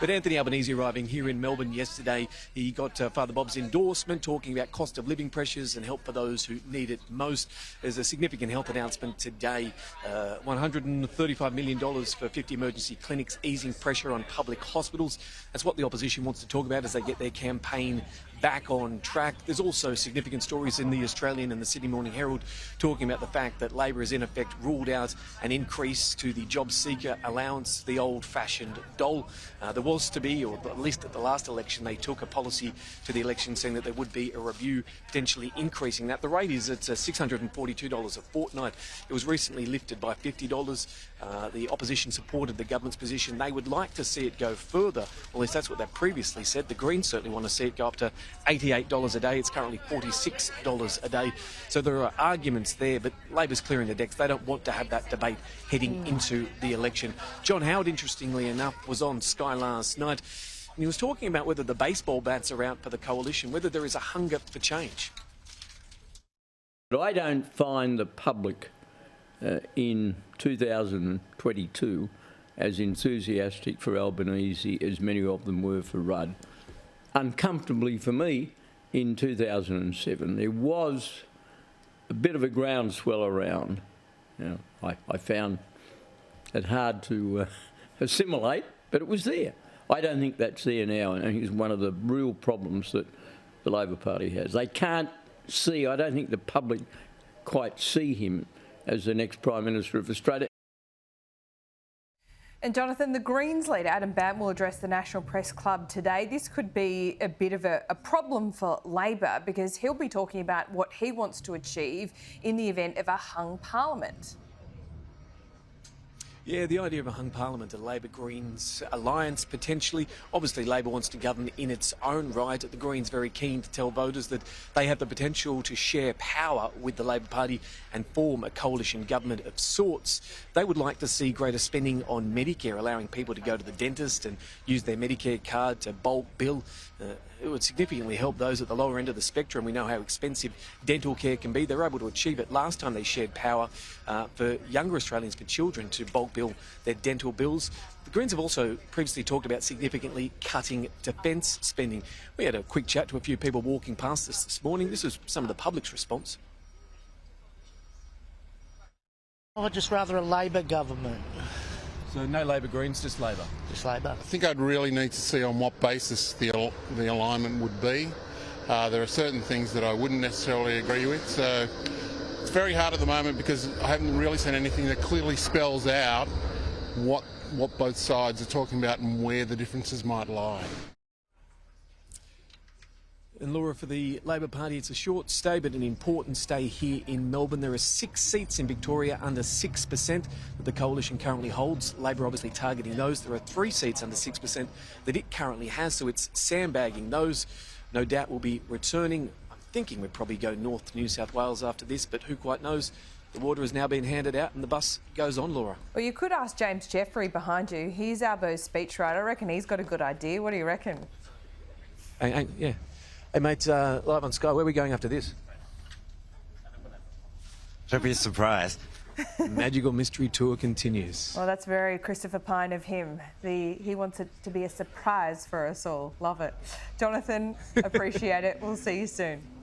But Anthony Albanese arriving here in Melbourne yesterday, he got Father Bob's endorsement talking about cost of living pressures and help for those who need it most. There's a significant health announcement today, $135 million for 50 emergency clinics, easing pressure on public hospitals. That's what the opposition wants to talk about as they get their campaign back on track. There's also significant stories in the Australian and the Sydney Morning Herald talking about the fact that Labor has in effect ruled out an increase to the job seeker allowance, the old-fashioned DOLE. There was to be, or at least at the last election, they took a policy to the election saying that there would be a review potentially increasing that. The rate is at $642 a fortnight. It was recently lifted by $50. The opposition supported the government's position. They would like to see it go further, or at least that's what they previously said. The Greens certainly want to see it go up to $88 a day. It's currently $46 a day. So there are arguments there, but Labor's clearing the decks. They don't want to have that debate heading into the election. John Howard, interestingly enough, was on Sky last night, and he was talking about whether the baseball bats are out for the coalition, whether there is a hunger for change. But I don't find the public in 2022 as enthusiastic for Albanese as many of them were for Rudd. Uncomfortably for me, in 2007, there was a bit of a groundswell around. You know, I found it hard to assimilate, but it was there. I don't think that's there now, and I think it's one of the real problems that the Labor Party has. They can't see, I don't think the public quite see him as the next Prime Minister of Australia. And Jonathan, the Greens leader Adam Bandt will address the National Press Club today. This could be a bit of a problem for Labor because he'll be talking about what he wants to achieve in the event of a hung parliament. Yeah, the idea of a hung parliament, a Labor-Greens alliance potentially. Obviously, Labor wants to govern in its own right. The Greens very keen to tell voters that they have the potential to share power with the Labor Party and form a coalition government of sorts. They would like to see greater spending on Medicare, allowing people to go to the dentist and use their Medicare card to bulk bill. It would significantly help those at the lower end of the spectrum. We know how expensive dental care can be. They're able to achieve it. Last time they shared power for younger Australians, for children, to bulk bill their dental bills. The Greens have also previously talked about significantly cutting defence spending. We had a quick chat to a few people walking past us this morning. This is some of the public's response. I'd just rather a Labor government. So no Labor Greens, just Labor? Just Labor. I think I'd really need to see on what basis the alignment would be. There are certain things that I wouldn't necessarily agree with, so it's very hard at the moment because I haven't really seen anything that clearly spells out what both sides are talking about and where the differences might lie. And Laura, for the Labor Party, it's a short stay but an important stay here in Melbourne. There are 6 seats in Victoria under 6% that the coalition currently holds. Labor obviously targeting those. There are 3 seats under 6% that it currently has, so it's sandbagging those. No doubt will be returning. I'm thinking we'd probably go north to New South Wales after this, but who quite knows? The water has now been handed out and the bus goes on, Laura. Well, you could ask James Jeffrey behind you. He's Albo's speechwriter. I reckon he's got a good idea. What do you reckon? Yeah. Hey, mate, live on Sky, where are we going after this? Don't be surprised. Magical Mystery Tour continues. Well, that's very Christopher Pine of him. He wants it to be a surprise for us all. Love it. Jonathan, appreciate it. We'll see you soon.